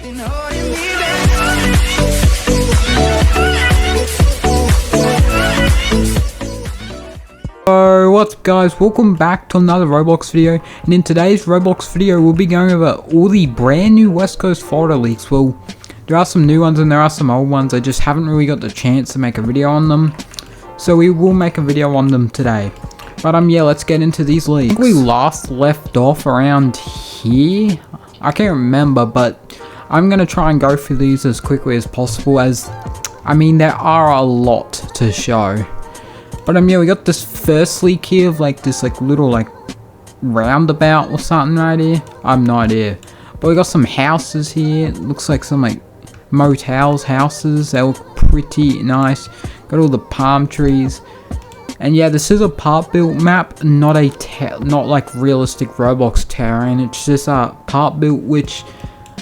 So what's up guys, welcome back to another Roblox video, and in today's Roblox video we'll be going over all the brand new West Coast Florida leaks. Well, there are some new ones and there are some old ones. I just haven't really got the chance to make a video on them, so we will make a video on them today. But yeah, let's get into these leaks. I think we last left off around here, I can't remember, but I'm gonna try and go through these as quickly as possible, as I mean there are a lot to show. But yeah, we got this first leak here of like this little roundabout or something right here. I have no idea. But we got some houses here. It looks like some motels, houses. They look pretty nice. Got all the palm trees. And yeah, this is a part built map, not like realistic Roblox terrain. It's just a part built, which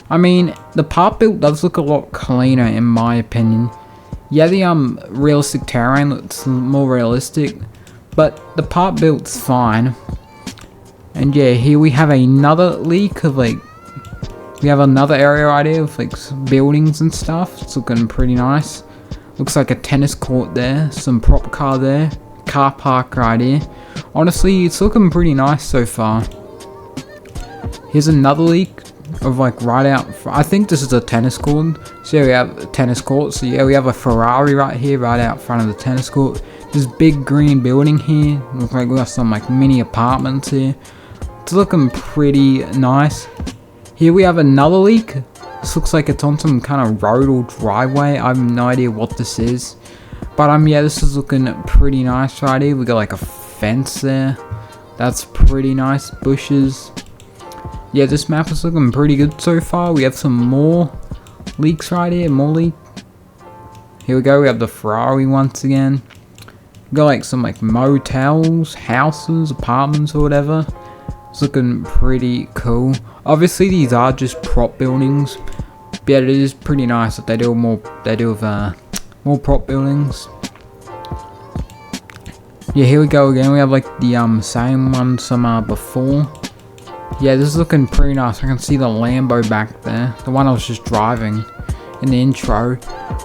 I mean the part built does look a lot cleaner in my opinion. Yeah, the realistic terrain looks more realistic, but the part built's fine. And yeah, here we have another leak of we have another area right here of buildings and stuff. It's looking pretty nice. Looks like a tennis court there, some prop car there, car park right here. Honestly, it's looking pretty nice so far. Here's another leak of right out, I think this is a tennis court. So yeah, we have a tennis court. So yeah, we have a Ferrari right here, right out front of the tennis court. This big green building here. Looks like we got some mini apartments here. It's looking pretty nice. Here we have another leak. This looks like it's on some kind of road or driveway. I have no idea what this is. But yeah, this is looking pretty nice right here. We got a fence there. That's pretty nice. Bushes. Yeah, this map is looking pretty good so far. We have some more leaks right here. More leak. Here we go. We have the Ferrari once again. We got some motels, houses, apartments or whatever. It's looking pretty cool. Obviously these are just prop buildings. But yeah, it is pretty nice that they do more more prop buildings. Yeah, here we go again. We have the same one some before. Yeah, this is looking pretty nice. I can see the Lambo back there, the one I was just driving in the intro.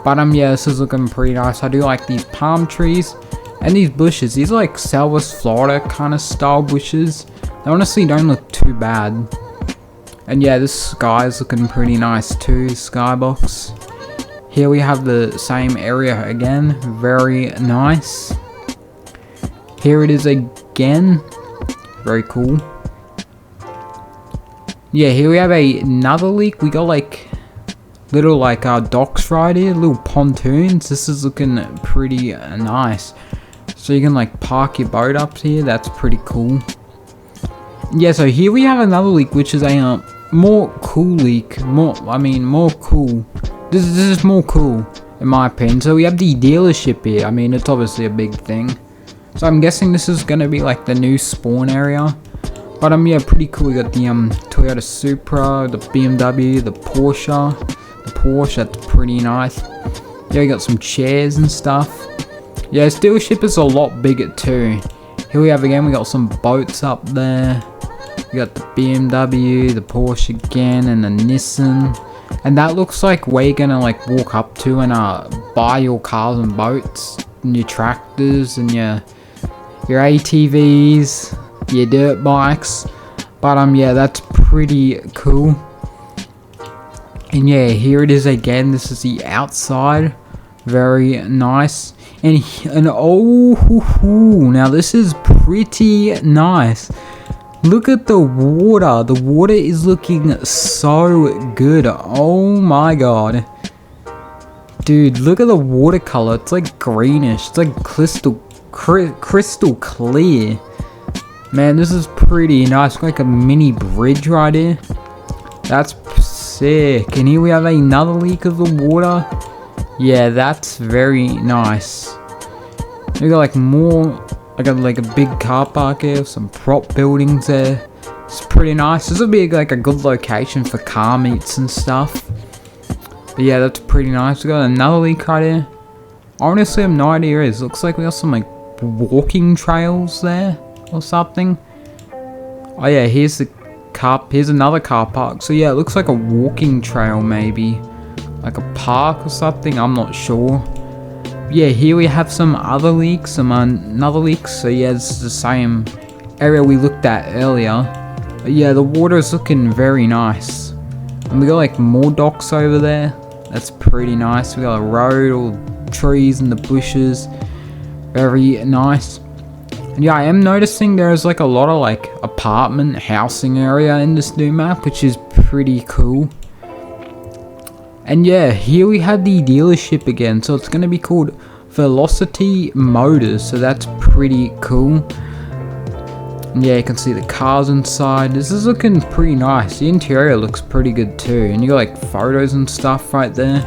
But yeah, this is looking pretty nice. I do like these palm trees and these bushes. These are Southwest Florida kind of style bushes. They honestly don't look too bad. And yeah, this sky is looking pretty nice too, skybox. Here we have the same area again, very nice. Here it is again, very cool. Yeah, here we have another leak. We got little docks right here, little pontoons. This is looking pretty nice. So you can park your boat up here. That's pretty cool. Yeah, so here we have another leak, which is a more cool leak. More cool. This is more cool in my opinion. So we have the dealership here. I mean, it's obviously a big thing. So I'm guessing this is gonna be the new spawn area. But yeah, pretty cool. We got the Toyota Supra, the BMW, the Porsche. The Porsche, that's pretty nice. Yeah, we got some chairs and stuff. Yeah, this dealership is a lot bigger too. Here we have again, we got some boats up there. We got the BMW, the Porsche again, and the Nissan. And that looks like where you're gonna walk up to and buy your cars and boats, and your tractors, and your ATVs. Your dirt bikes. But yeah, that's pretty cool. And yeah, here it is again. This is the outside, very nice. And oh, now this is pretty nice. Look at the water. The water is looking so good. Oh my god, dude, look at the watercolor. It's greenish. It's crystal clear. Man, this is pretty nice. A mini bridge right here. That's sick. And here we have another leak of the water. Yeah, that's very nice. We got more. I got a big car park here, some prop buildings there. It's pretty nice. This would be a good location for car meets and stuff. But yeah, that's pretty nice. We got another leak right here. Honestly, I have no idea what it is. Looks like we got some walking trails there or something. Oh yeah, here's the Here's another car park. So yeah, it looks like a walking trail maybe. Like a park or something, I'm not sure. Yeah, here we have some other leaks, another leaks. So yeah, it's the same area we looked at earlier. But yeah, the water is looking very nice. And we got like more docks over there. That's pretty nice. We got a road, all trees and the bushes. Very nice. And yeah, I am noticing there's like a lot of like apartment housing area in this new map, which is pretty cool. And yeah, here we have the dealership again. So it's going to be called Velocity Motors. So that's pretty cool. And yeah, you can see the cars inside. This is looking pretty nice. The interior looks pretty good too. And you got like photos and stuff right there.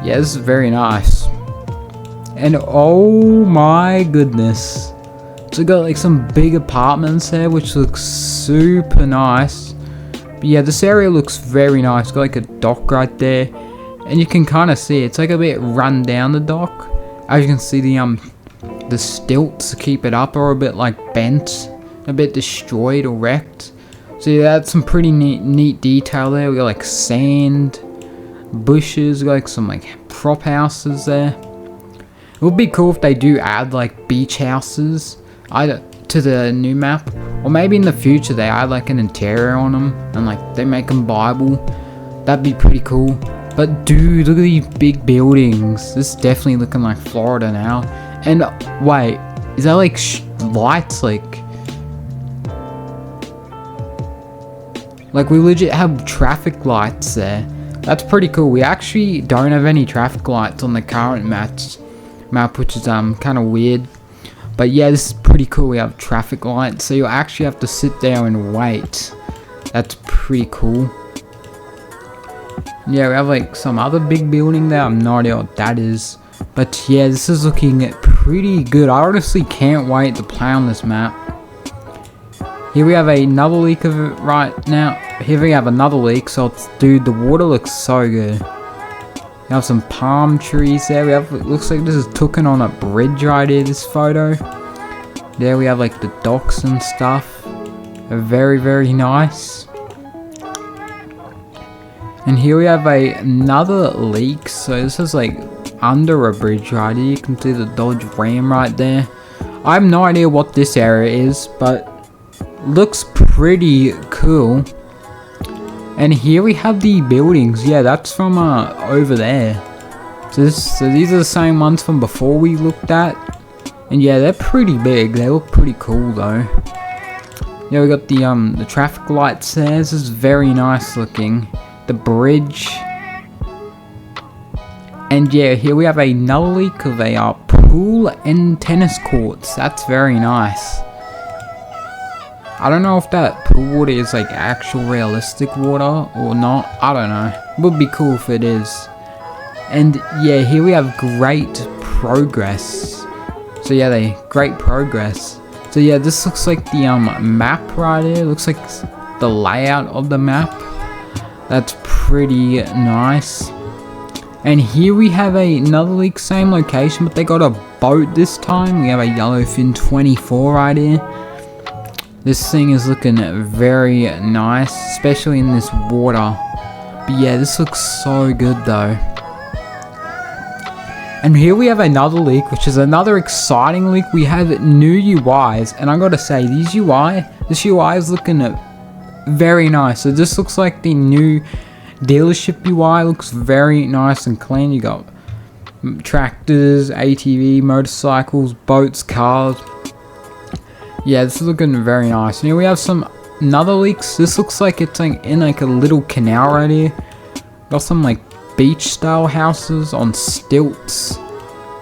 Yeah, this is very nice. And oh my goodness. So we got like some big apartments there, which looks super nice. But yeah, this area looks very nice. Got like a dock right there. And you can kind of see it's like a bit run down, the dock. As you can see, the stilts to keep it up are a bit like bent, a bit destroyed or wrecked. So yeah, that's some pretty neat detail there. We got like sand, bushes, we got like some like prop houses there. It would be cool if they do add like beach houses either to the new map, or maybe in the future they add like an interior on them and like they make them buyable. That'd be pretty cool. But dude, look at these big buildings. This is definitely looking like Florida now. And wait, is that like lights? Like we legit have traffic lights there. That's pretty cool. We actually don't have any traffic lights on the current map, which is kind of weird. But yeah, this is pretty cool. We have traffic lights, so you actually have to sit there and wait. That's pretty cool. Yeah, we have like some other big building there. I have no idea what that is. But yeah, this is looking pretty good. I honestly can't wait to play on this map. Here we have another leak of it right now. Here we have another leak. So dude, the water looks so good. We have some palm trees there. We have, it looks like this is taken on a bridge right here, this photo. There we have like the docks and stuff. Very, very nice. And here we have another leak. So this is like under a bridge right here. You can see the Dodge Ram right there. I have no idea what this area is, but looks pretty cool. And here we have the buildings. Yeah, that's from over there. So these are the same ones from before we looked at. And yeah, they're pretty big. They look pretty cool though. Yeah, we got the traffic lights there. This is very nice looking. The bridge. And yeah, here we have another leak of a pool and tennis courts. That's very nice. I don't know if that pool water is like actual realistic water or not. I don't know. It would be cool if it is. And yeah, here we have great progress. So yeah, great progress. So yeah, this looks like the map right here. It looks like the layout of the map. That's pretty nice. And here we have another leak, same location, but they got a boat this time. We have a Yellowfin 24 right here. This thing is looking very nice, especially in this water. But yeah, this looks so good though. And here we have another leak, which is another exciting leak. We have new UIs, and I gotta say, this UI is looking very nice. So this looks like the new dealership UI. Looks very nice and clean. You got tractors, ATV, motorcycles, boats, cars. Yeah, this is looking very nice. And here we have another leaks. This looks like it's like in like a little canal right here. Got some like beach style houses on stilts.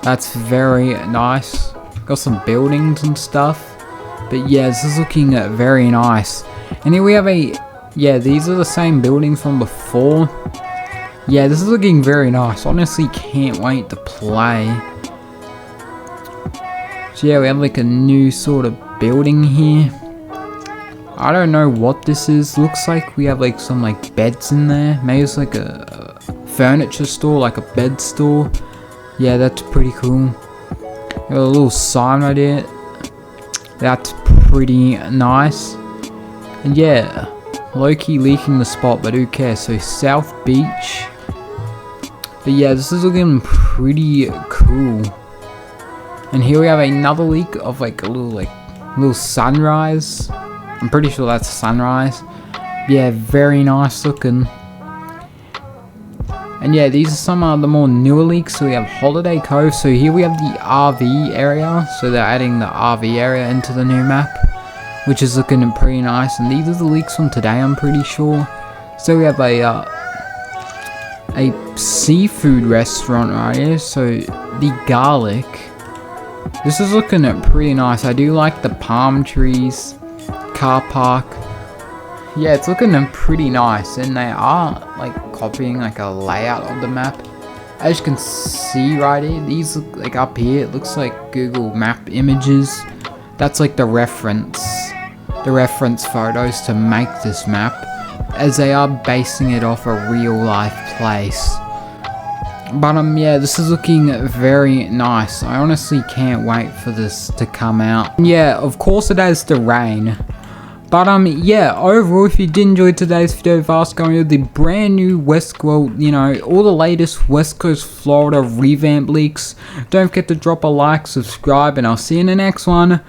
That's very nice. Got some buildings and stuff. But yeah, this is looking very nice. And here we have yeah, these are the same buildings from before. Yeah, this is looking very nice. Honestly, can't wait to play. So yeah, we have like a new sort of building here. I don't know what this is. Looks like we have like some like beds in there. Maybe it's like a furniture store, like a bed store. Yeah, that's pretty cool. Got a little sign right here. That's pretty nice. And yeah, low-key leaking the spot, but who cares? So South Beach. But yeah, this is looking pretty cool. And here we have another leak of like a little sunrise. I'm pretty sure that's a sunrise. Yeah, very nice looking. And yeah, these are some of the more newer leaks. So we have Holiday Cove. So here we have the RV area. So they're adding the RV area into the new map, which is looking pretty nice. And these are the leaks from today, I'm pretty sure. So we have a seafood restaurant right here. So the Garlic. This is looking pretty nice. I do like the palm trees, car park. Yeah, it's looking pretty nice, and they are like copying like a layout of the map. As you can see right here, these look like up here, it looks like Google Map images. That's like the reference photos to make this map, as they are basing it off a real life place. But yeah, this is looking very nice. I honestly can't wait for this to come out. Yeah, of course it has to rain. But yeah, overall, if you did enjoy today's video of us going over the brand new all the latest West Coast Florida revamp leaks, don't forget to drop a like, subscribe, and I'll see you in the next one.